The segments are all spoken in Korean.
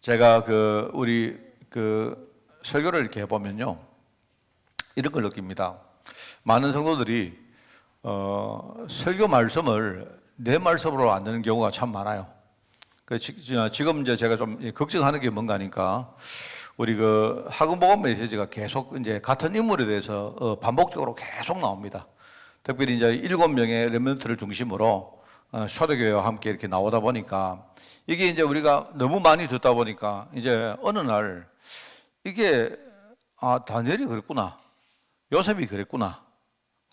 제가 설교를 이렇게 해보면요, 이런 걸 느낍니다. 많은 성도들이 설교 말씀을 내 말씀으로 안 듣는 경우가 참 많아요. 지금 이제 제가 좀 걱정하는 게 뭔가 하니까, 우리 학음복음 메시지가 계속 이제 같은 인물에 대해서 반복적으로 계속 나옵니다. 특별히 이제 7명의 렘넌트를 중심으로 초대교회와 함께 이렇게 나오다 보니까, 이게 이제 우리가 너무 많이 듣다 보니까 이제 어느 날 이게 다니엘이 그랬구나, 요셉이 그랬구나,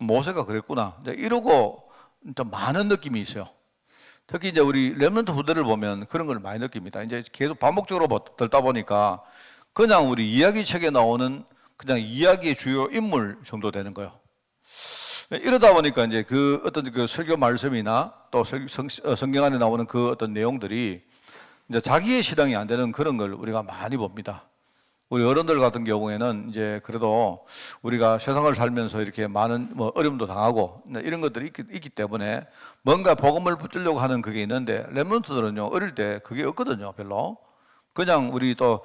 모세가 그랬구나, 이러고 좀 많은 느낌이 있어요. 특히 이제 우리 렘넌트 후대를 보면 그런 걸 많이 느낍니다. 이제 계속 반복적으로 듣다 보니까 그냥 우리 이야기 책에 나오는 그냥 이야기의 주요 인물 정도 되는 거예요. 이러다 보니까 이제 어떤 설교 말씀이나 또 성경 안에 나오는 그 어떤 내용들이 이제 자기의 시당이 안 되는 그런 걸 우리가 많이 봅니다. 우리 어른들 같은 경우에는 이제 그래도 우리가 세상을 살면서 이렇게 많은 어려움도 당하고 이런 것들이 있기 때문에 뭔가 복음을 붙들려고 하는 그게 있는데, 렘넌트들은요, 어릴 때 그게 없거든요, 별로. 그냥 우리 또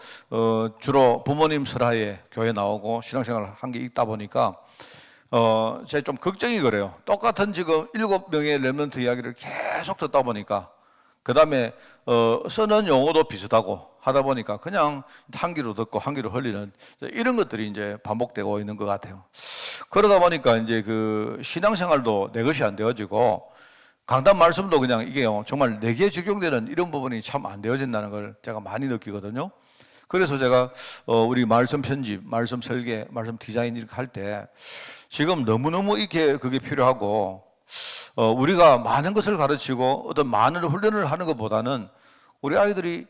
주로 부모님 설하에 교회 나오고 신앙생활을 한 게 있다 보니까 제가 좀 걱정이 그래요. 똑같은 지금 7명의 렘넌트 이야기를 계속 듣다 보니까, 그 다음에 쓰는 용어도 비슷하고 하다 보니까 그냥 한 귀로 듣고 한 귀로 흘리는 이런 것들이 이제 반복되고 있는 것 같아요. 그러다 보니까 이제 신앙생활도 내 것이 안 되어지고, 강단 말씀도 그냥 이게요, 정말 내게 적용되는 이런 부분이 참 안 되어진다는 걸 제가 많이 느끼거든요. 그래서 제가 우리 말씀 편집, 말씀 설계, 말씀 디자인 이렇게 할 때 지금 너무너무 이렇게 그게 필요하고, 우리가 많은 것을 가르치고 어떤 많은 훈련을 하는 것보다는 우리 아이들이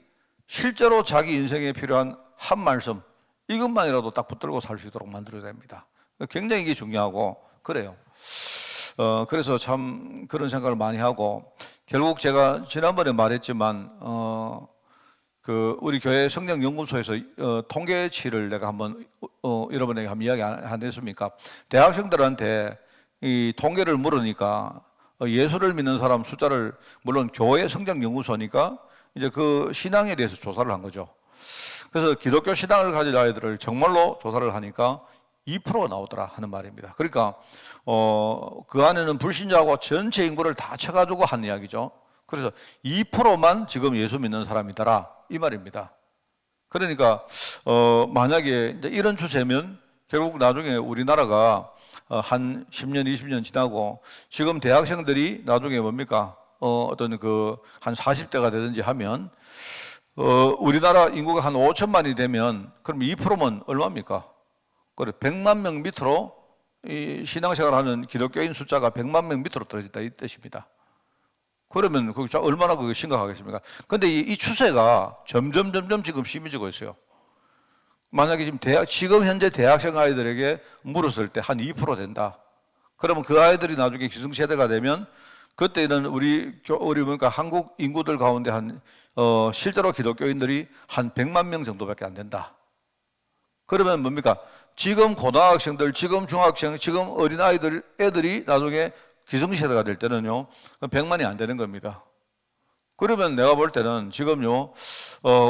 실제로 자기 인생에 필요한 한 말씀, 이것만이라도 딱 붙들고 살 수 있도록 만들어야 됩니다. 굉장히 이게 중요하고 그래요. 그래서 참 그런 생각을 많이 하고, 결국 제가 지난번에 말했지만 우리 교회 성령연구소에서 통계치를 내가 한번 여러분에게 한번 이야기 안 했습니까? 대학생들한테 이 통계를 물으니까 예수를 믿는 사람 숫자를, 물론 교회 성장연구소니까 이제 그 신앙에 대해서 조사를 한 거죠. 그래서 기독교 신앙을 가진 아이들을 정말로 조사를 하니까 2%가 나오더라 하는 말입니다. 그러니까 그 안에는 불신자하고 전체 인구를 다 쳐가지고 한 이야기죠. 그래서 2%만 지금 예수 믿는 사람이더라 이 말입니다. 그러니까 만약에 이제 이런 추세면 결국 나중에 우리나라가 한 10년, 20년 지나고 지금 대학생들이 나중에 뭡니까? 어떤 한 40대가 되든지 하면 우리나라 인구가 한 5천만이 되면 그럼 2%면 얼마입니까? 그래, 100만 명 밑으로 이 신앙생활 하는 기독교인 숫자가 100만 명 밑으로 떨어졌다 이 뜻입니다. 그러면 그게 얼마나 그게 심각하겠습니까? 근데 이 추세가 점점 지금 심해지고 있어요. 만약에 지금 현재 대학생 아이들에게 물었을 때 한 2% 된다. 그러면 그 아이들이 나중에 기성세대가 되면 그때는 우리 그러니까 한국 인구들 가운데 실제로 기독교인들이 한 100만 명 정도밖에 안 된다. 그러면 뭡니까? 지금 고등학생들, 지금 중학생, 지금 애들이 나중에 기성세대가 될 때는요, 100만이 안 되는 겁니다. 그러면 내가 볼 때는 지금요,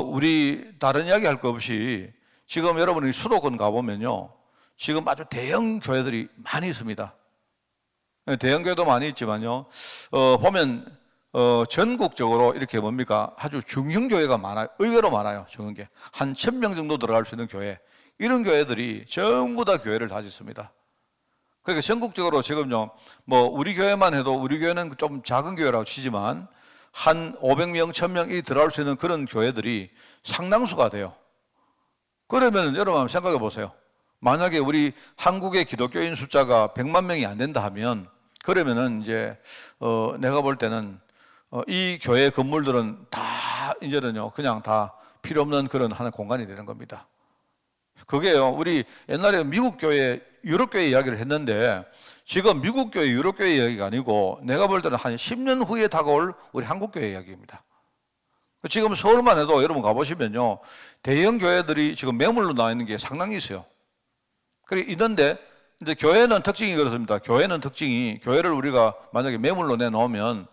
우리 다른 이야기 할 거 없이 지금 여러분이 수도권 가보면요, 지금 아주 대형 교회들이 많이 있습니다. 대형 교회도 많이 있지만요, 보면 전국적으로 이렇게 뭡니까? 아주 중형교회가 많아요. 의외로 많아요. 중형교회. 한 1000명 정도 들어갈 수 있는 교회. 이런 교회들이 전부 다 교회를 다 짓습니다. 그러니까 전국적으로 지금요, 우리 교회만 해도, 우리 교회는 좀 작은 교회라고 치지만 한 500명, 1000명이 들어갈 수 있는 그런 교회들이 상당수가 돼요. 그러면 여러분 한번 생각해 보세요. 만약에 우리 한국의 기독교인 숫자가 100만 명이 안 된다 하면, 그러면은 이제 내가 볼 때는 이 교회 건물들은 다 이제는요, 그냥 다 필요 없는 그런 하나의 공간이 되는 겁니다. 그게요, 우리 옛날에 미국 교회, 유럽 교회 이야기를 했는데, 지금 미국 교회, 유럽 교회 이야기가 아니고 내가 볼 때는 한 10년 후에 다가올 우리 한국 교회 이야기입니다. 지금 서울만 해도 여러분 가보시면요, 대형 교회들이 지금 매물로 나와 있는 게 상당히 있어요. 그래 있는데, 이제 교회는 특징이 그렇습니다. 교회는 특징이, 교회를 우리가 만약에 매물로 내놓으면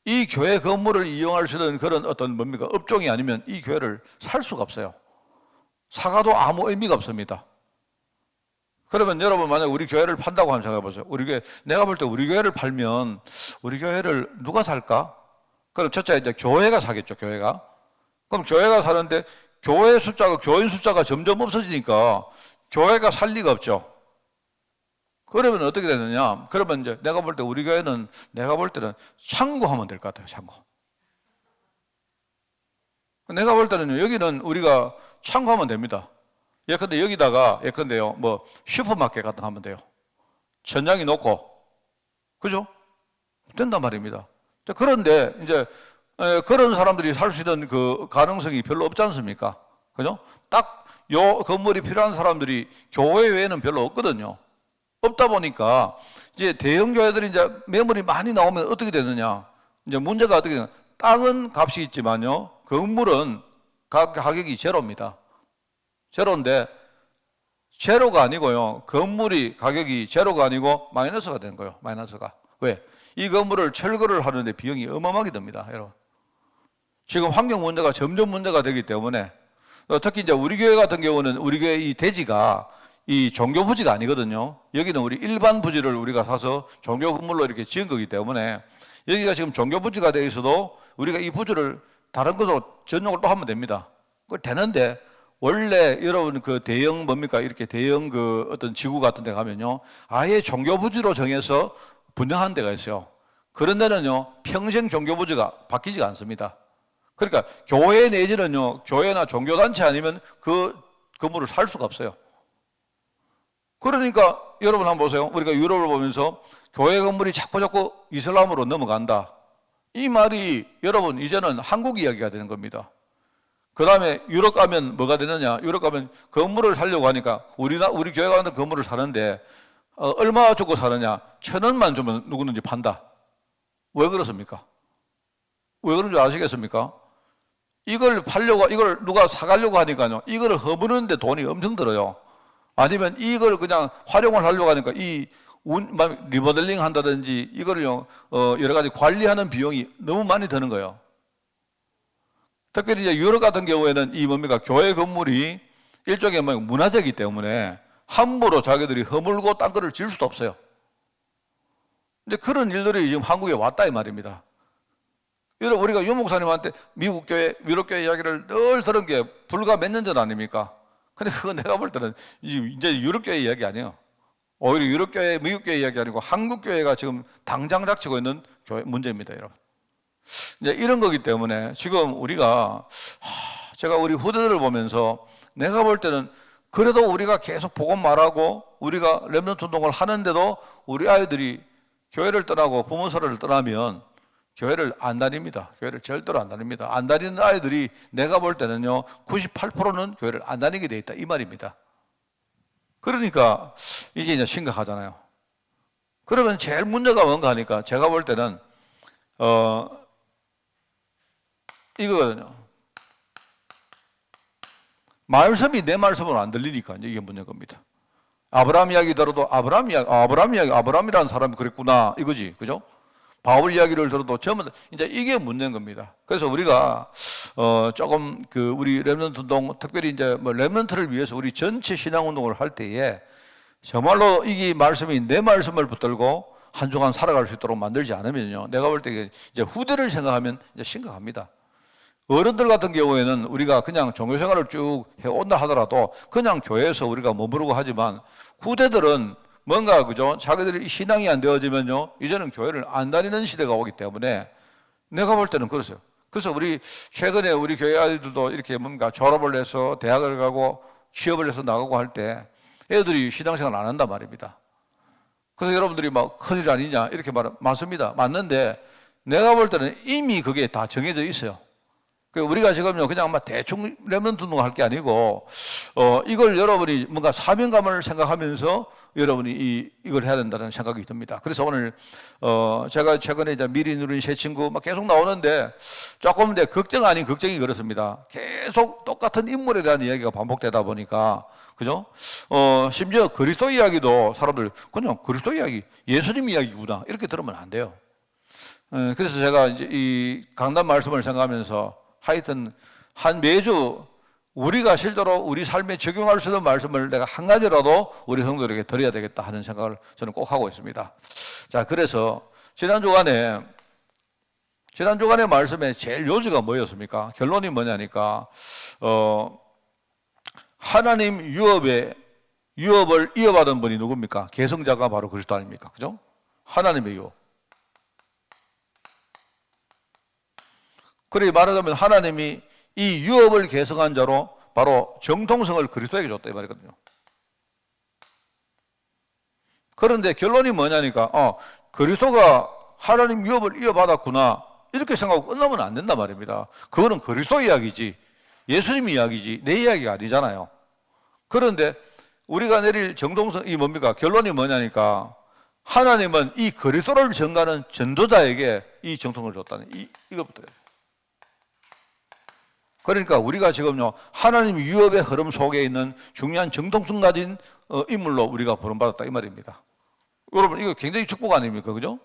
이 교회 건물을 이용할 수 있는 그런 어떤 뭡니까? 업종이 아니면 이 교회를 살 수가 없어요. 사가도 아무 의미가 없습니다. 그러면 여러분 만약 우리 교회를 판다고 한번 생각해 보세요. 우리 교회, 내가 볼 때 우리 교회를 팔면 우리 교회를 누가 살까? 그럼 첫째 이제 교회가 사겠죠, 교회가. 그럼 교회가 사는데 교회 숫자가, 교인 숫자가 점점 없어지니까 교회가 살 리가 없죠. 그러면 어떻게 되느냐? 그러면 이제 내가 볼 때 우리 교회는 내가 볼 때는 창고하면 될 것 같아요, 창고. 내가 볼 때는 여기는 우리가 창고하면 됩니다. 예컨대 여기다가 예컨대요 뭐 슈퍼마켓 같은 거 하면 돼요. 천장이 높고 그죠? 된단 말입니다. 그런데 이제 그런 사람들이 살 수 있는 그 가능성이 별로 없지 않습니까? 그죠? 딱 요 건물이 필요한 사람들이 교회 외에는 별로 없거든요. 없다 보니까 이제 대형 교회들이 이제 매물이 많이 나오면 어떻게 되느냐? 이제 문제가 어떻게 되냐? 땅은 값이 있지만요, 건물은 가격이 제로입니다. 제로인데 제로가 아니고요. 건물이 가격이 제로가 아니고 마이너스가 된 거예요. 마이너스가. 왜? 이 건물을 철거를 하는데 비용이 어마어마하게 듭니다. 여러분. 지금 환경 문제가 점점 문제가 되기 때문에 특히 이제 우리 교회 같은 경우는 우리 교회 이 대지가 이 종교 부지가 아니거든요. 여기는 우리 일반 부지를 우리가 사서 종교 건물로 이렇게 지은 거기 때문에 여기가 지금 종교 부지가 되어 있어도 우리가 이 부지를 다른 것으로 전용을 또 하면 됩니다. 그걸 되는데 원래 여러분 그 대형 뭡니까? 이렇게 대형 그 어떤 지구 같은 데 가면요. 아예 종교 부지로 정해서 분양한 데가 있어요. 그런 데는요. 평생 종교 부지가 바뀌지가 않습니다. 그러니까 교회 내지는요. 교회나 종교단체 아니면 그 건물을 살 수가 없어요. 그러니까 여러분 한번 보세요. 우리가 유럽을 보면서 교회 건물이 자꾸 이슬람으로 넘어간다. 이 말이 여러분 이제는 한국 이야기가 되는 겁니다. 그 다음에 유럽 가면 뭐가 되느냐? 유럽 가면 건물을 사려고 하니까 우리 교회가 하는 건물을 사는데 얼마 주고 사느냐? 1,000원만 주면 누구든지 판다. 왜 그렇습니까? 왜 그런 줄 아시겠습니까? 이걸 누가 사가려고 하니까요. 이걸 허무는데 돈이 엄청 들어요. 아니면 이걸 그냥 활용을 하려고 하니까 리모델링 한다든지 이거를요, 여러 가지 관리하는 비용이 너무 많이 드는 거예요. 특별히 이제 유럽 같은 경우에는 이 뭡니까? 교회 건물이 일종의 문화재이기 때문에 함부로 자기들이 허물고 딴 거를 지을 수도 없어요. 근데 그런 일들이 지금 한국에 왔다 이 말입니다. 여러분, 우리가 유 목사님한테 미국 교회, 유럽 교회 이야기를 늘 들은 게 불과 몇 년 전 아닙니까? 근데 그거 내가 볼 때는 이제 유럽 교회 이야기 아니에요. 오히려 유럽 교회, 미국 교회 이야기 아니고 한국 교회가 지금 당장 닥치고 있는 교회 문제입니다, 여러분. 이제 이런 거기 때문에 지금 우리가 제가 우리 후대들을 보면서 내가 볼 때는 그래도 우리가 계속 복음 말하고 우리가 렘넌트 운동을 하는데도 우리 아이들이 교회를 떠나고 부모서를 떠나면 교회를 안 다닙니다. 교회를 절대로 안 다닙니다. 안 다니는 아이들이 내가 볼 때는요 98%는 교회를 안 다니게 돼 있다 이 말입니다. 그러니까 이게 이제 심각하잖아요. 그러면 제일 문제가 뭔가 하니까 제가 볼 때는 이거거든요. 말씀이 내 말씀으로 안 들리니까 이게 문제인 겁니다. 아브라함 이야기 들어도 아브라함이라는 사람이 그랬구나 이거지, 그죠? 바울 이야기를 들어도 전부 이제 이게 문제인 겁니다. 그래서 우리가 조금 그 우리 렘넌트 운동, 특별히 이제 뭐 렘넌트를 위해서 우리 전체 신앙 운동을 할 때에 정말로 이게 말씀이 내 말씀을 붙들고 한 주간 살아갈 수 있도록 만들지 않으면요, 내가 볼 때 이제 후대를 생각하면 이제 심각합니다. 어른들 같은 경우에는 우리가 그냥 종교생활을 쭉 해온다 하더라도 그냥 교회에서 우리가 머무르고 하지만 후대들은 뭔가 그죠? 자기들이 신앙이 안 되어지면요 이제는 교회를 안 다니는 시대가 오기 때문에 내가 볼 때는 그렇어요. 그래서 우리 최근에 우리 교회 아이들도 이렇게 뭔가 졸업을 해서 대학을 가고 취업을 해서 나가고 할 때 애들이 신앙생활 안 한단 말입니다. 그래서 여러분들이 막 큰일 아니냐 이렇게 말하면 맞습니다. 맞는데 내가 볼 때는 이미 그게 다 정해져 있어요. 우리가 지금요 그냥 막 대충 렘넌트 운동할 게 아니고 이걸 여러분이 뭔가 사명감을 생각하면서 여러분이 이걸 해야 된다는 생각이 듭니다. 그래서 오늘 제가 최근에 이제 미리 누린 새 친구 막 계속 나오는데 조금 내 걱정 아닌 걱정이 그렇습니다. 계속 똑같은 인물에 대한 이야기가 반복되다 보니까 그죠? 심지어 그리스도 이야기도 사람들 그냥 그리스도 이야기, 예수님 이야기구나 이렇게 들으면 안 돼요. 그래서 제가 이제 이 강단 말씀을 생각하면서 하여튼 한 매주 우리가 실제로 우리 삶에 적용할 수 있는 말씀을 내가 한 가지라도 우리 성도들에게 드려야 되겠다 하는 생각을 저는 꼭 하고 있습니다. 자, 그래서 지난 주간에 말씀의 제일 요지가 뭐였습니까? 결론이 뭐냐니까 하나님 유업을 이어받은 분이 누굽니까? 계승자가 바로 그리스도 아닙니까? 그죠? 하나님의 유업. 그렇게 말하자면 하나님이 이 유업을 계승한 자로 바로 정통성을 그리스도에게 줬다 이 말이거든요. 그런데 결론이 뭐냐니까 그리스도가 하나님 유업을 이어받았구나 이렇게 생각하고 끝나면 안 된단 말입니다. 그거는 그리스도 이야기지 예수님 이야기지 내 이야기가 아니잖아요. 그런데 우리가 내릴 정통성이 뭡니까? 결론이 뭐냐니까 하나님은 이 그리스도를 전가하는 전도자에게 이 정통을 줬다는 이것부터. 그러니까 우리가 지금요 하나님 유업의 흐름 속에 있는 중요한 정통성 가진 인물로 우리가 부름받았다 이 말입니다. 여러분 이거 굉장히 축복 아닙니까? 그죠?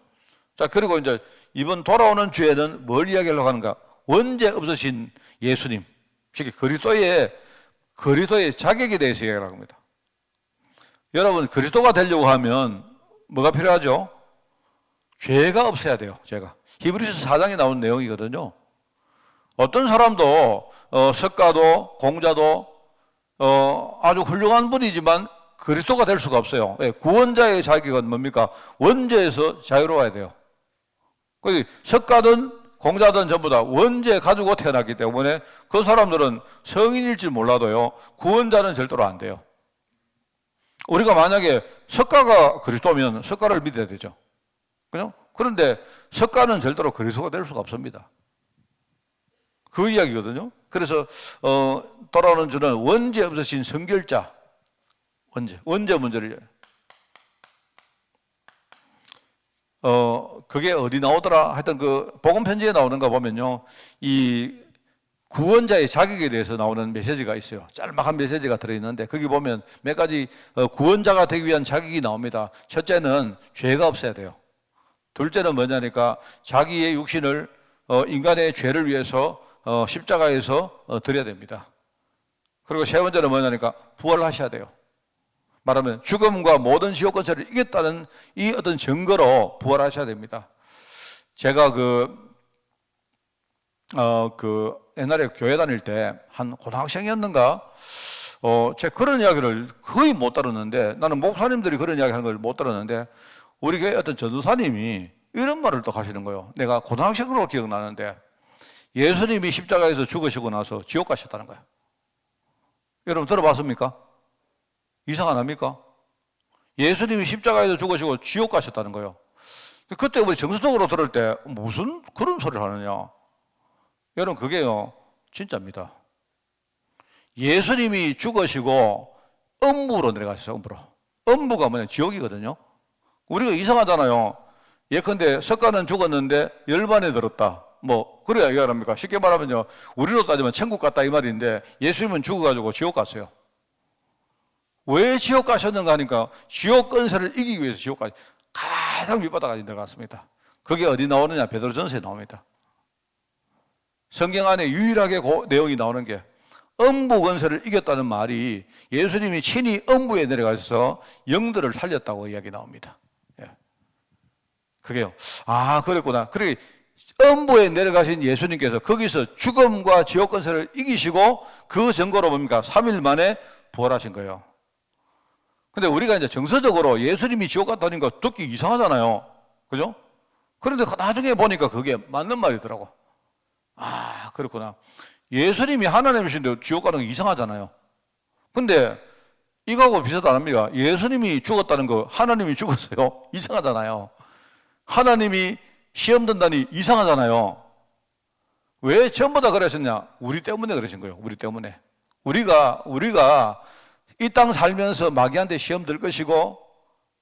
자, 그리고 이제 이번 돌아오는 주에는 뭘 이야기하려고 하는가? 원죄 없으신 예수님, 즉 그리스도의 자격에 대해서 이야기를 합니다. 여러분 그리스도가 되려고 하면 뭐가 필요하죠? 죄가 없어야 돼요. 죄가. 히브리서 4장에 나온 내용이거든요. 어떤 사람도 석가도 공자도 아주 훌륭한 분이지만 그리스도가 될 수가 없어요. 구원자의 자격은 뭡니까? 원죄에서 자유로워야 돼요. 석가든 공자든 전부 다 원죄 가지고 태어났기 때문에 그 사람들은 성인일지 몰라도요 구원자는 절대로 안 돼요. 우리가 만약에 석가가 그리스도면 석가를 믿어야 되죠. 그죠? 그런데 석가는 절대로 그리스도가 될 수가 없습니다. 그 이야기거든요. 그래서 돌아오는 주는 원죄 없으신 성결자, 원죄 문제를 그게 어디 나오더라? 하여튼 그 복음 편지에 나오는 거 보면요, 이 구원자의 자격에 대해서 나오는 메시지가 있어요. 짤막한 메시지가 들어있는데 거기 보면 몇 가지 구원자가 되기 위한 자격이 나옵니다. 첫째는 죄가 없어야 돼요. 둘째는 뭐냐니까 자기의 육신을 인간의 죄를 위해서 십자가에서 드려야 됩니다. 그리고 세 번째는 뭐냐니까 부활하셔야 돼요. 말하면 죽음과 모든 지옥 권세를 이겼다는 이 어떤 증거로 부활하셔야 됩니다. 제가 옛날에 교회 다닐 때 한 고등학생이었는가 제가 그런 이야기를 거의 못 들었는데, 나는 목사님들이 그런 이야기 하는 걸 못 들었는데 우리 교회 어떤 전도사님이 이런 말을 또 하시는 거예요. 내가 고등학생으로 기억나는데 예수님이 십자가에서 죽으시고 나서 지옥 가셨다는 거예요. 여러분 들어봤습니까? 이상 안 합니까? 예수님이 십자가에서 죽으시고 지옥 가셨다는 거예요. 그때 우리 정서적으로 들을 때 무슨 그런 소리를 하느냐. 여러분 그게요 진짜입니다. 예수님이 죽으시고 음부로 내려가셨어요. 음부가 뭐냐 지옥이거든요. 우리가 이상하잖아요. 예컨대 석가는 죽었는데 열반에 들었다. 뭐 그래야 이해를 합니까? 쉽게 말하면요 우리로 따지면 천국 갔다 이 말인데 예수님은 죽어가지고 지옥 갔어요. 왜 지옥 가셨는가 하니까 지옥 권세를 이기기 위해서 지옥까지 가장 밑바닥까지 들어갔습니다. 그게 어디 나오느냐? 베드로전서에 나옵니다. 성경 안에 유일하게 그 내용이 나오는 게 음부 권세를 이겼다는 말이 예수님이 친히 음부에 내려가서 영들을 살렸다고 이야기 나옵니다. 예. 그게요. 아 그랬구나. 그래 음부에 내려가신 예수님께서 거기서 죽음과 지옥 권세를 이기시고 그 증거로 뭡니까? 3일 만에 부활하신 거예요. 근데 우리가 이제 정서적으로 예수님이 지옥 갔다는 거 듣기 이상하잖아요. 그죠? 그런데 나중에 보니까 그게 맞는 말이더라고. 아, 그렇구나. 예수님이 하나님이신데 지옥 가는 거 이상하잖아요. 근데 이거하고 비슷하지 않습니까? 예수님이 죽었다는 거 하나님이 죽었어요. 이상하잖아요. 하나님이 시험 든다니 이상하잖아요. 왜 전부 다 그러셨냐? 우리 때문에 그러신 거예요. 우리 때문에. 우리가 이 땅 살면서 마귀한테 시험 들 것이고,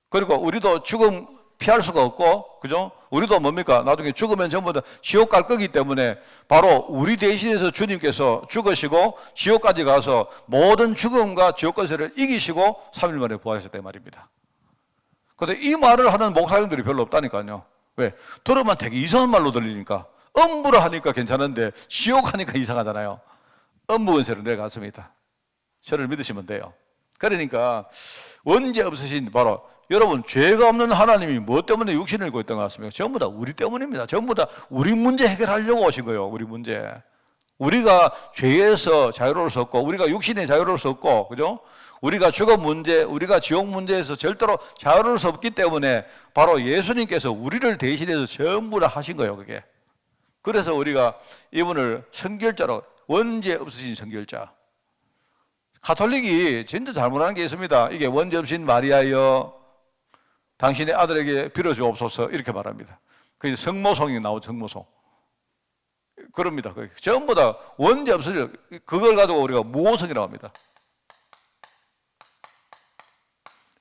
그리고 우리도 죽음 피할 수가 없고, 그죠? 우리도 뭡니까? 나중에 죽으면 전부 다 지옥 갈 거기 때문에 바로 우리 대신해서 주님께서 죽으시고 지옥까지 가서 모든 죽음과 지옥 권세를 이기시고 3일 만에 부활하셨다 이 말입니다. 그런데 이 말을 하는 목사님들이 별로 없다니까요. 왜? 들으면 되게 이상한 말로 들리니까. 음부라 하니까 괜찮은데 지옥 하니까 이상하잖아요. 음부 권세로 내려갔습니다. 저를 믿으시면 돼요. 그러니까 원죄 없으신 바로 여러분, 죄가 없는 하나님이 뭐 때문에 육신을 입고 있던 것 같습니까? 전부 다 우리 때문입니다. 전부 다 우리 문제 해결하려고 오신 거예요. 우리 문제. 우리가 죄에서 자유로울 수 없고, 우리가 육신에 자유로울 수 없고, 그죠? 우리가 죽음 문제, 우리가 지옥 문제에서 절대로 자유로울 수 없기 때문에 바로 예수님께서 우리를 대신해서 전부 다 하신 거예요, 그게. 그래서 우리가 이분을 선결자로, 원죄 없으신 선결자. 가톨릭이 진짜 잘못한 게 있습니다. 이게 원죄 없으신 마리아여, 당신의 아들에게 빌어주옵소서, 이렇게 말합니다. 그게 성모송이 나오죠, 성모송. 그럽니다. 전부 다 원죄 없으신, 그걸 가지고 우리가 무호성이라고 합니다.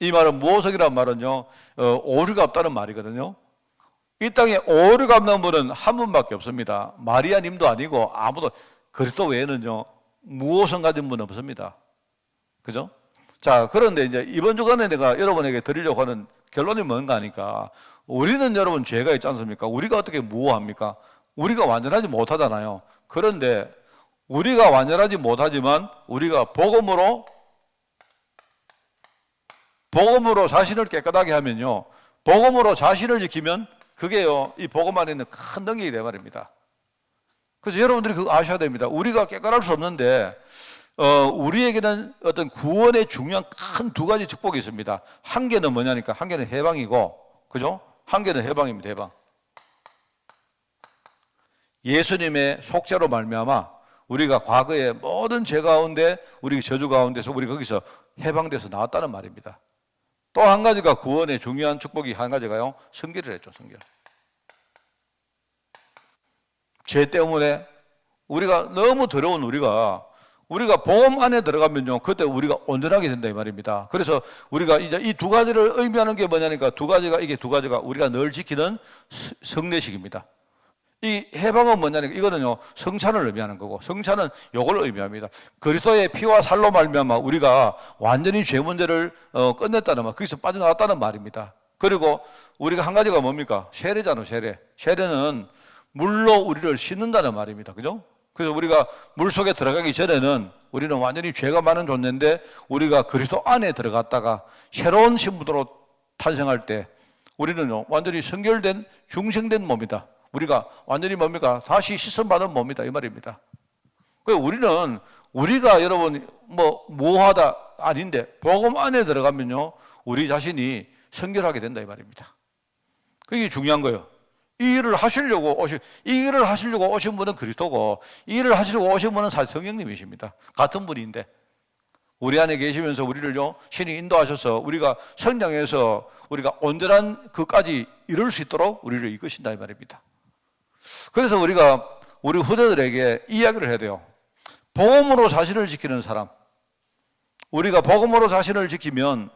이 말은 무호성이라는 말은요, 오류가 없다는 말이거든요. 이 땅에 오류가 없는 분은 한 분밖에 없습니다. 마리아 님도 아니고 아무도, 그리스도 외에는요, 무호성 가진 분은 없습니다. 그죠? 자, 그런데 이제 이번 주간에 내가 여러분에게 드리려고 하는 결론이 뭔가 하니까, 우리는 여러분 죄가 있지 않습니까? 우리가 어떻게 무호합니까? 우리가 완전하지 못하잖아요. 그런데 우리가 완전하지 못하지만 우리가 복음으로 자신을 깨끗하게 하면요, 복음으로 자신을 지키면 그게요, 이 복음 안에 있는 큰 능력이 돼 말입니다. 그래서 여러분들이 그거 아셔야 됩니다. 우리가 깨끗할 수 없는데 우리에게는 어떤 구원의 중요한 큰 두 가지 축복이 있습니다. 한 개는 뭐냐니까, 한 개는 해방이고, 그죠? 한 개는 해방입니다. 해방. 예수님의 속죄로 말미암아 우리가 과거의 모든 죄 가운데, 우리 저주 가운데서 우리 거기서 해방돼서 나왔다는 말입니다. 또 한 가지가 구원의 중요한 축복이 한 가지가요, 성결을 했죠. 성결. 죄 때문에 우리가 너무 더러운 우리가 복음 안에 들어가면요, 그때 우리가 온전하게 된다 이 말입니다. 그래서 우리가 이제 이 두 가지를 의미하는 게 뭐냐니까, 이게 두 가지가 우리가 늘 지키는 성례식입니다. 이 해방은 뭐냐니까, 이거는요, 성찬을 의미하는 거고, 성찬은 요걸 의미합니다. 그리스도의 피와 살로 말미암아 우리가 완전히 죄 문제를 끝냈다는 말, 거기서 빠져나왔다는 말입니다. 그리고 우리가 한 가지가 뭡니까? 세례잖아요, 세례. 세례는 물로 우리를 씻는다는 말입니다. 그죠? 그래서 우리가 물 속에 들어가기 전에는 우리는 완전히 죄가 많은 존재인데, 우리가 그리스도 안에 들어갔다가 새로운 신부로 탄생할 때 우리는요, 완전히 성결된 중생된 몸이다. 우리가 완전히 뭡니까? 다시 씻음받은 몸이다 이 말입니다. 그래서 우리가 여러분 모호하다 아닌데, 복음 안에 들어가면요, 우리 자신이 성결하게 된다 이 말입니다. 그게 중요한 거예요. 이 일을 하시려고 오신 분은 그리스도고, 이 일을 하시려고 오신 분은 사실 성령님이십니다. 같은 분인데 우리 안에 계시면서 우리를요, 신이 인도하셔서 우리가 성장해서 우리가 온전한 그까지 이룰 수 있도록 우리를 이끄신다 이 말입니다. 그래서 우리가 우리 후대들에게 이야기를 해야 돼요. 복음으로 자신을 지키는 사람, 우리가 복음으로 자신을 지키면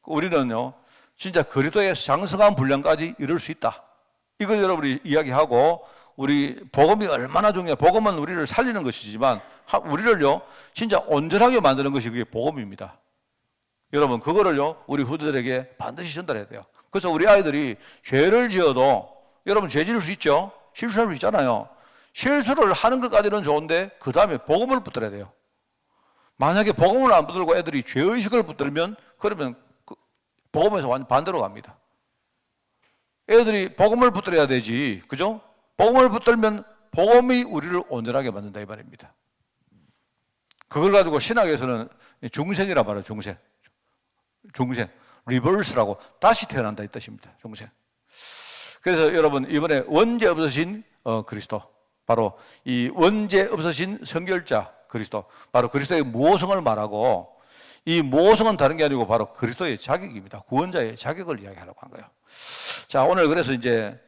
우리는요, 진짜 그리스도의 장성한 분량까지 이룰 수 있다. 이걸 여러분이 이야기하고, 우리 복음이 얼마나 중요해. 복음은 우리를 살리는 것이지만 우리를요, 진짜 온전하게 만드는 것이 그게 복음입니다. 여러분, 그거를요, 우리 후대들에게 반드시 전달해야 돼요. 그래서 우리 아이들이 죄를 지어도, 여러분 죄 지을 수 있죠? 실수할 수 있잖아요. 실수를 하는 것까지는 좋은데 그 다음에 복음을 붙들어야 돼요. 만약에 복음을 안 붙들고 애들이 죄의식을 붙들면, 그러면 복음에서 완전 반대로 갑니다. 애들이 복음을 붙들어야 되지, 그죠? 복음을 붙들면 복음이 우리를 온전하게 만든다 이 말입니다. 그걸 가지고 신학에서는 중생이라 말해요. 중생, 리버스라고, 다시 태어난다 이 뜻입니다. 중생. 그래서 여러분, 이번에 원죄 없으신 그리스도, 바로 이 원죄 없으신 성결자 그리스도, 바로 그리스도의 무호성을 말하고, 이 무호성은 다른 게 아니고 바로 그리스도의 자격입니다. 구원자의 자격을 이야기하려고 한 거예요. 자, 오늘 그래서 이제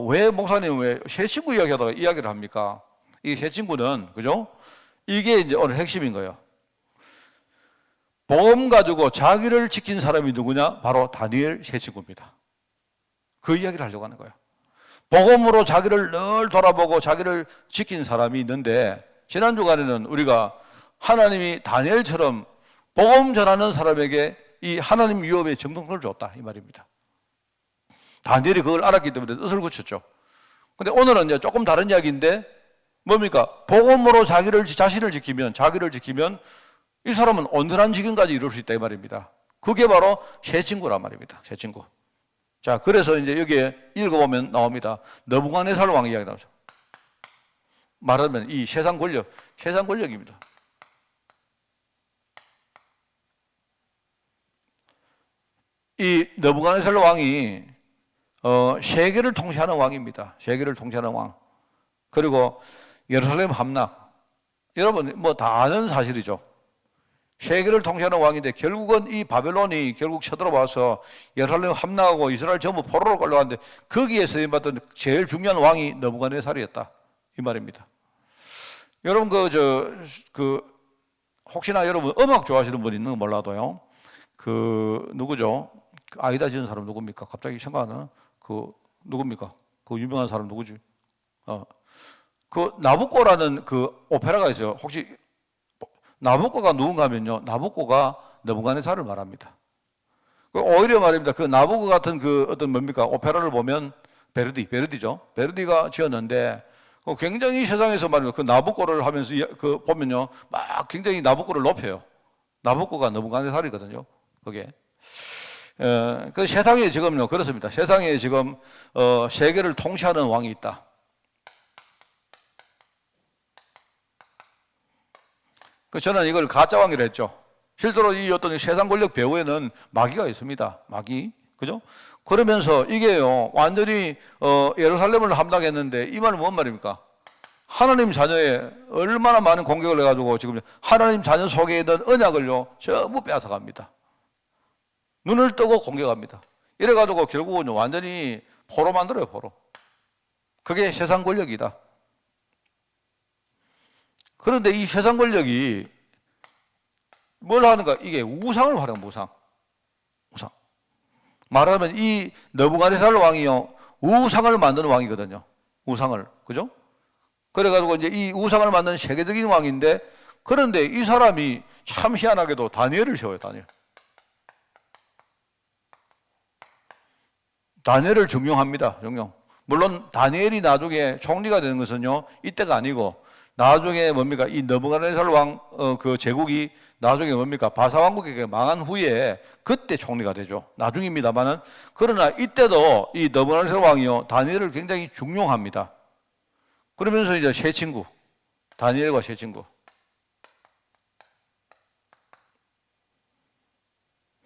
왜 목사님 왜 새 친구 이야기하다가 이야기를 합니까? 이 새 친구는, 그죠? 이게 이제 오늘 핵심인 거예요. 복음 가지고 자기를 지킨 사람이 누구냐? 바로 다니엘 새 친구입니다. 그 이야기를 하려고 하는 거예요. 복음으로 자기를 늘 돌아보고 자기를 지킨 사람이 있는데, 지난 주간에는 우리가 하나님이 다니엘처럼 복음 전하는 사람에게 이 하나님 위협의 정통을 줬다 이 말입니다. 다니엘이 그걸 알았기 때문에 뜻을 굳혔죠. 근데 오늘은 이제 조금 다른 이야기인데 뭡니까? 복음으로 자신을 지키면 이 사람은 온전한 지경까지 이룰 수 있다 이 말입니다. 그게 바로 새 친구란 말입니다. 새 친구. 자, 그래서 이제 여기에 읽어보면 나옵니다. 느부갓네살 왕 이야기 나오죠. 말하면 이 세상 권력입니다. 이 느부갓네살 왕이 세계를 통치하는 왕입니다. 세계를 통치하는 왕. 그리고 예루살렘 함락. 여러분 뭐 다 아는 사실이죠. 세계를 통치하는 왕인데 결국은 이 바벨론이 결국 쳐들어와서 예루살렘 함락하고 이스라엘 전부 포로로 끌려갔는데 거기에 쓰임받던 제일 중요한 왕이 느부갓네살이었다 이 말입니다. 여러분 혹시나 여러분 음악 좋아하시는 분 있는 거 몰라도요. 누구죠? 아이다 지은 사람 누굽니까? 갑자기 생각나는 누굽니까? 그 유명한 사람 누구지? 나부코라는 그 오페라가 있어요. 혹시 나부코가 누군가 하면요. 나부코가 느부갓네살을 말합니다. 오히려 말입니다. 그 나부코 같은 오페라를 보면 베르디죠. 베르디가 지었는데 굉장히 세상에서 말입니다. 그 나부코를 하면서 보면요. 막 굉장히 나부코를 높여요. 나부코가 느부갓네살이거든요. 그게. 그 세상에 지금요. 그렇습니다. 세상에 지금 세계를 통치하는 왕이 있다. 저는 이걸 가짜왕이라 했죠. 실제로 이 어떤 세상 권력 배후에는 마귀가 있습니다. 마귀. 그죠? 그러면서 이게요, 완전히, 예루살렘을 함락했는데 이 말은 뭔 말입니까? 하나님 자녀에 얼마나 많은 공격을 해가지고 지금 하나님 자녀 속에 있는 언약을요, 전부 빼앗아갑니다. 눈을 뜨고 공격합니다. 이래가지고 결국은 완전히 포로 만들어요, 포로. 그게 세상 권력이다. 그런데 이 세상 권력이 뭘 하는가? 이게 우상을 활용한 우상. 말하면 이 느부갓네살 왕이요, 우상을 만드는 왕이거든요. 우상을. 그죠? 그래가지고 이제 이 우상을 만드는 세계적인 왕인데, 그런데 이 사람이 참 희한하게도 다니엘을 세워요, 다니엘을 중용합니다, 중용. 물론 다니엘이 나중에 총리가 되는 것은요, 이때가 아니고, 나중에 뭡니까? 이 느부갓네살 왕, 제국이 나중에 뭡니까? 바사 왕국에게 망한 후에 그때 총리가 되죠. 나중입니다만은. 그러나 이때도 이 느부갓네살 왕이요, 다니엘을 굉장히 중용합니다. 그러면서 이제 새 친구, 다니엘과 새 친구.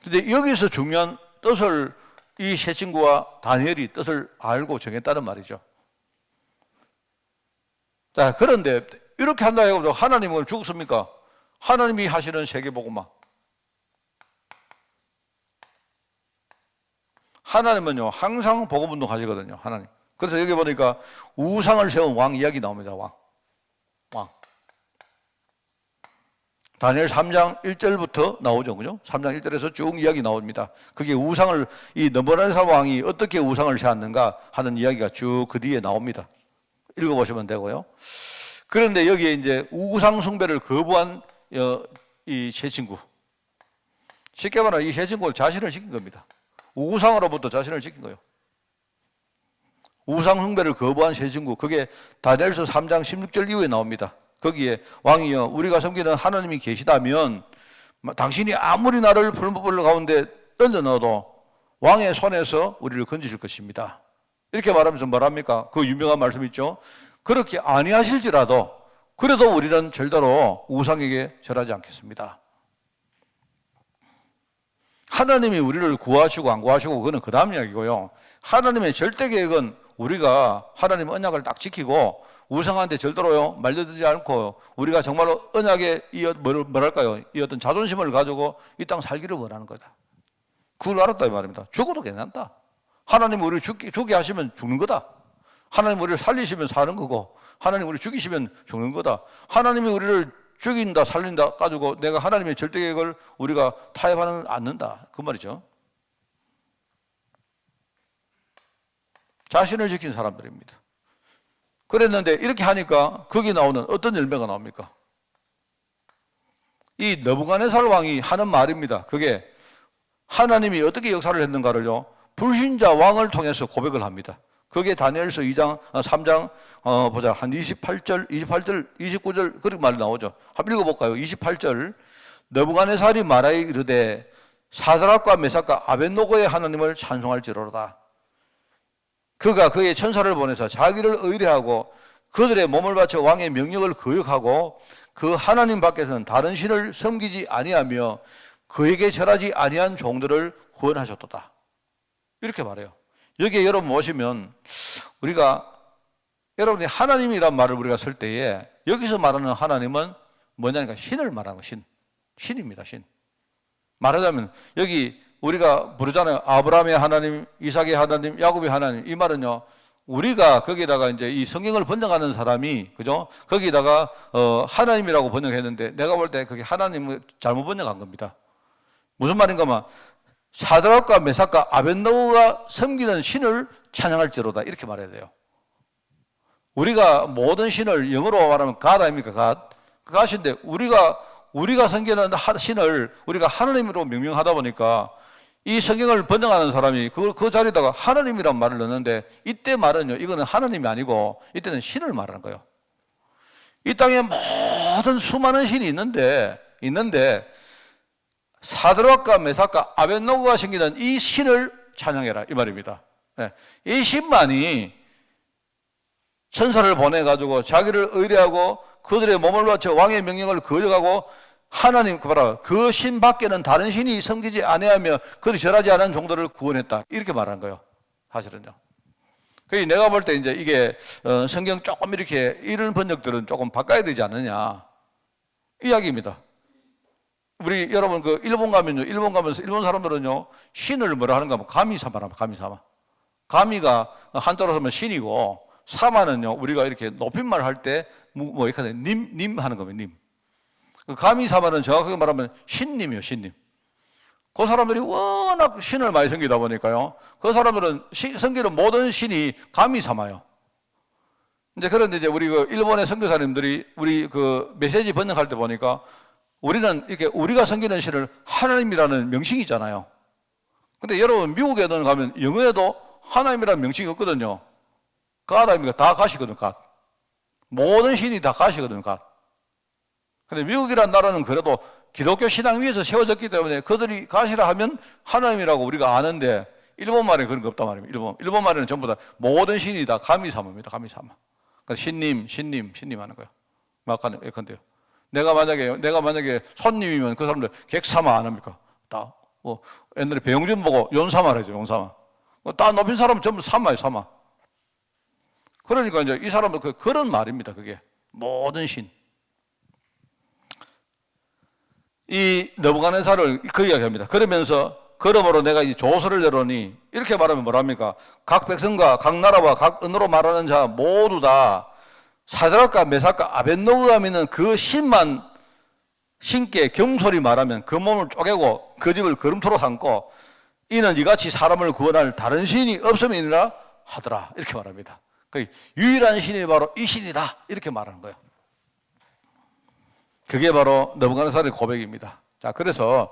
근데 여기서 중요한 뜻을 이 새 친구와 다니엘이 뜻을 알고 정했다는 말이죠. 자, 그런데 이렇게 한다 해도 하나님은 죽습니까? 하나님이 하시는 세계복음화. 하나님은요, 항상 복음운동 하시거든요, 하나님. 그래서 여기 보니까 우상을 세운 왕 이야기 나옵니다, 왕. 다니엘 3장 1절부터 나오죠, 그죠? 3장 1절에서 쭉 이야기 나옵니다. 그게 이 느부갓네살 왕이 어떻게 우상을 세웠는가 하는 이야기가 쭉 그 뒤에 나옵니다. 읽어보시면 되고요. 그런데 여기에 이제 우상 숭배를 거부한 이 새 친구. 쉽게 말하면 이 새 친구는 자신을 지킨 겁니다. 우상으로부터 자신을 지킨 거예요. 우상 숭배를 거부한 새 친구. 그게 다니엘서 3장 16절 이후에 나옵니다. 거기에 왕이여, 우리가 섬기는 하나님이 계시다면 당신이 아무리 나를 풀무불 가운데 던져 넣어도 왕의 손에서 우리를 건지실 것입니다. 이렇게 말하면서 뭐랍니까? 그 유명한 말씀 있죠. 그렇게 아니하실지라도 그래도 우리는 절대로 우상에게 절하지 않겠습니다. 하나님이 우리를 구하시고 안 구하시고 그거는 그 다음 이야기고요. 하나님의 절대 계획은 우리가 하나님의 언약을 딱 지키고 우상한테 절대로요 말려들지 않고 우리가 정말로 언약에 이 어떤 자존심을 가지고 이 땅 살기를 원하는 거다. 그걸 알았다 이 말입니다. 죽어도 괜찮다. 하나님 우리를 죽게 하시면 죽는 거다. 하나님 우리를 살리시면 사는 거고 하나님 우리를 죽이시면 죽는 거다. 하나님이 우리를 죽인다 살린다 가지고 내가 하나님의 절대 계획을 우리가 타협하는 않는다 그 말이죠. 자신을 지킨 사람들입니다. 그랬는데 이렇게 하니까 거기 나오는 어떤 열매가 나옵니까? 이 느부갓네살 왕이 하는 말입니다. 그게 하나님이 어떻게 역사를 했는가를요 불신자 왕을 통해서 고백을 합니다. 그게 다니엘서 2장, 3장, 보자. 한 28절, 29절, 그렇게 말이 나오죠. 한번 읽어볼까요? 28절. 느부갓네살이 말하여 이르되 사드락과 메삭과 아벳노고의 하나님을 찬송할지로다. 그가 그의 천사를 보내서 자기를 의뢰하고 그들의 몸을 바쳐 왕의 명령을 거역하고 그 하나님 밖에서는 다른 신을 섬기지 아니하며 그에게 절하지 아니한 종들을 구원하셨도다. 이렇게 말해요. 여기에 여러분 오시면 우리가 여러분이 하나님이란 말을 우리가 쓸 때에 여기서 말하는 하나님은 뭐냐니까 신을 말하는 거, 신입니다. 신. 말하자면 여기 우리가 부르잖아요. 아브라함의 하나님, 이삭의 하나님, 야곱의 하나님. 이 말은요, 우리가 거기다가 이제 이 성경을 번역하는 사람이, 그죠? 거기다가 하나님이라고 번역했는데 내가 볼 때 그게 하나님을 잘못 번역한 겁니다. 무슨 말인가 하면 사드락과 메삭과 아벳노고가 섬기는 신을 찬양할지로다, 이렇게 말해야 돼요. 우리가 모든 신을 영어로 말하면 God 아닙니까? God. 그 God인데 우리가 섬기는 신을 우리가 하나님으로 명명하다 보니까 이 성경을 번역하는 사람이 그 자리에다가 하나님이란 말을 넣는데, 이때 말은요, 이거는 하나님이 아니고 이때는 신을 말하는 거예요. 이 땅에 모든 수많은 신이 있는데 사드락과 메삭과 아벳노고가 섬기는 이 신을 찬양해라, 이 말입니다. 이 신만이 천사를 보내가지고 자기를 의뢰하고 그들의 몸을 바쳐 왕의 명령을 거역하고 하나님, 그 신 밖에는 다른 신이 섬기지 아니하며 그들이 절하지 않은 종들을 구원했다, 이렇게 말하는 거예요, 사실은요. 그래서 내가 볼 때 이제 이게 성경 조금 이렇게 이런 번역들은 조금 바꿔야 되지 않느냐 이야기입니다. 우리 여러분 그 일본 가면서 일본 사람들은요, 신을 뭐라 하는가 하면 가미사마라, 가미사마. 가미가 한자로 하면 신이고, 사마는요, 우리가 이렇게 높임말 할 때 뭐 이렇게 님 하는 겁니다. 님. 그 가미사마는 정확하게 말하면 신님이요, 신님. 그 사람들이 워낙 신을 많이 섬기다 보니까요, 그 사람들은 섬기는 모든 신이 가미사마요. 이제 그런데 이제 우리 그 일본의 선교사님들이 우리 그 메시지 번역할 때 보니까 우리는 이렇게 우리가 섬기는 신을 하나님이라는 명칭이 있잖아요. 근데 여러분 미국에는 가면 영어에도 하나님이라는 명칭이 없거든요. God 아닙니까? 다 가시거든요, God. 모든 신이 다 가시거든요, God. 근데 미국이라는 나라는 그래도 기독교 신앙 위에서 세워졌기 때문에 그들이 가시라 하면 하나님이라고 우리가 아는데, 일본 말에 그런 거 없단 말입니다. 일본 말에는 전부 다 모든 신이 다 가미사마입니다, 가미사마. 그러니까 신님 하는 거예요. 막 하는 예컨대요. 내가 만약에 손님이면 그 사람들 객사마 안 합니까? 다, 옛날에 배용준 보고 용사마를 하죠, 용사마. 다 높인 사람은 전부 사마예요, 사마. 그러니까 이제 이 사람도 그런 말입니다, 그게. 모든 신. 이 느부갓네살을 그 이야기합니다. 그러면서 그러므로 내가 이 조서를 내려니, 이렇게 말하면 뭐랍니까? 각 백성과 각 나라와 각 언어로 말하는 자 모두 다 사드락과 메삭과 아벳노고가 믿는 그 신만 신께 경솔히 말하면 그 몸을 쪼개고 그 집을 걸음토로 삼고 이는 이같이 사람을 구원할 다른 신이 없음이니라 하더라, 이렇게 말합니다. 그 유일한 신이 바로 이 신이다, 이렇게 말하는 거예요. 그게 바로 느부갓네살의 고백입니다. 자, 그래서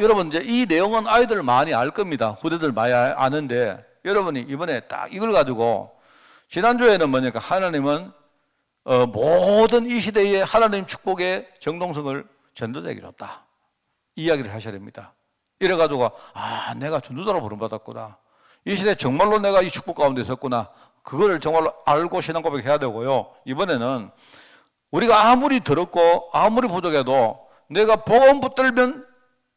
여러분 이제 이 내용은 아이들 많이 알 겁니다. 후대들 많이 아는데, 여러분이 이번에 딱 이걸 가지고 지난주에는 뭐냐니까 하나님은 모든 이 시대의 하나님 축복의 정동성을 전도자에게 줬다, 이 이야기를 하셔야 됩니다. 이래가지고 내가 전도자로 부름받았구나, 이 시대에 정말로 내가 이 축복 가운데 있었구나, 그거를 정말로 알고 신앙 고백해야 되고요. 이번에는 우리가 아무리 들었고 아무리 부족해도 내가 복음 붙들면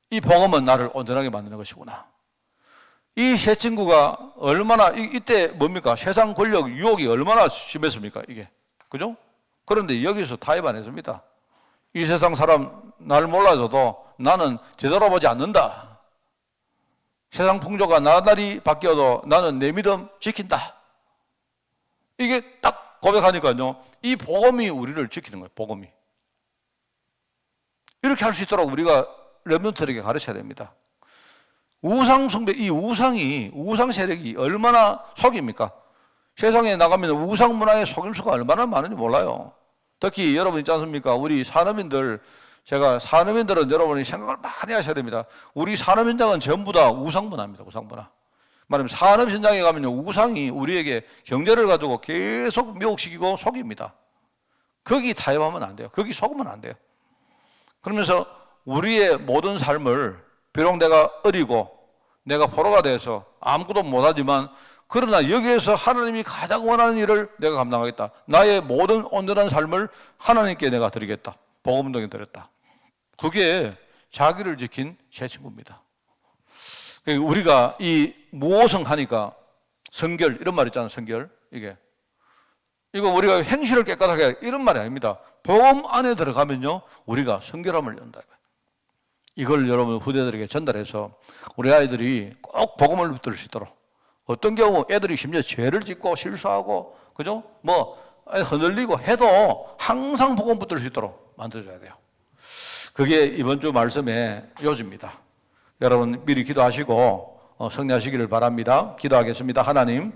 이 복음은 나를 온전하게 만드는 것이구나. 이 세 친구가 얼마나 이때 뭡니까? 세상 권력 유혹이 얼마나 심했습니까, 이게. 그죠? 그런데 여기서 타협 안 했습니다. 이 세상 사람 나를 몰라줘도 나는 되돌아보지 않는다. 세상 풍조가 나날이 바뀌어도 나는 내 믿음 지킨다. 이게 딱 고백하니까요, 이 복음이 우리를 지키는 거예요, 복음이. 이렇게 할 수 있도록 우리가 렘넌트들에게 가르쳐야 됩니다. 우상 숭배, 이 우상 세력이 얼마나 속입니까? 세상에 나가면 우상 문화의 속임수가 얼마나 많은지 몰라요. 특히 여러분 있지 않습니까? 우리 산업인들은 여러분이 생각을 많이 하셔야 됩니다. 우리 산업 현장은 전부 다 우상 문화입니다, 우상 문화. 말하면 산업 현장에 가면요, 우상이 우리에게 경제를 가지고 계속 미혹시키고 속입니다. 거기 타협하면 안 돼요. 거기 속으면 안 돼요. 그러면서 우리의 모든 삶을, 비록 내가 어리고 내가 포로가 돼서 아무것도 못하지만, 그러나 여기에서 하나님이 가장 원하는 일을 내가 감당하겠다. 나의 모든 온전한 삶을 하나님께 내가 드리겠다. 복음운동에 드렸다. 그게 자기를 지킨 새 친구입니다. 우리가 이 무오성하니까 성결, 이런 말 있잖아요. 성결. 이거 우리가 행실을 깨끗하게, 이런 말이 아닙니다. 복음 안에 들어가면요, 우리가 성결함을 연다. 이걸 여러분 후대들에게 전달해서 우리 아이들이 꼭 복음을 붙들 수 있도록. 어떤 경우 애들이 심지어 죄를 짓고 실수하고, 그죠? 흔들리고 해도 항상 복음 붙들 수 있도록 만들어줘야 돼요. 그게 이번 주 말씀의 요지입니다. 여러분 미리 기도하시고 승리하시기를 바랍니다. 기도하겠습니다. 하나님,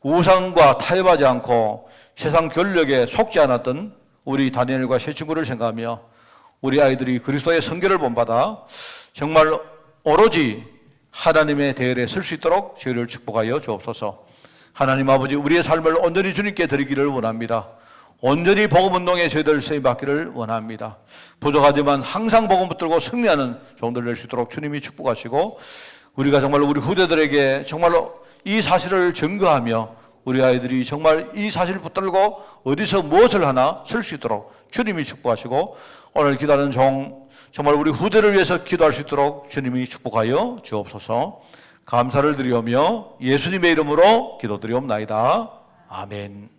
우상과 타협하지 않고 세상 권력에 속지 않았던 우리 다니엘과 세 친구를 생각하며 우리 아이들이 그리스도의 성결을 본받아 정말 오로지 하나님의 대열에 설 수 있도록 저희를 축복하여 주옵소서. 하나님 아버지, 우리의 삶을 온전히 주님께 드리기를 원합니다. 온전히 복음운동에 저희들 쓰임받기를 원합니다. 부족하지만 항상 복음 붙들고 승리하는 종들 될 수 있도록 주님이 축복하시고, 우리가 정말 우리 후대들에게 정말로 이 사실을 증거하며 우리 아이들이 정말 이 사실을 붙들고 어디서 무엇을 하나 설 수 있도록 주님이 축복하시고, 오늘 기도하는 종 정말 우리 후대를 위해서 기도할 수 있도록 주님이 축복하여 주옵소서. 감사를 드리오며 예수님의 이름으로 기도드리옵나이다. 아멘.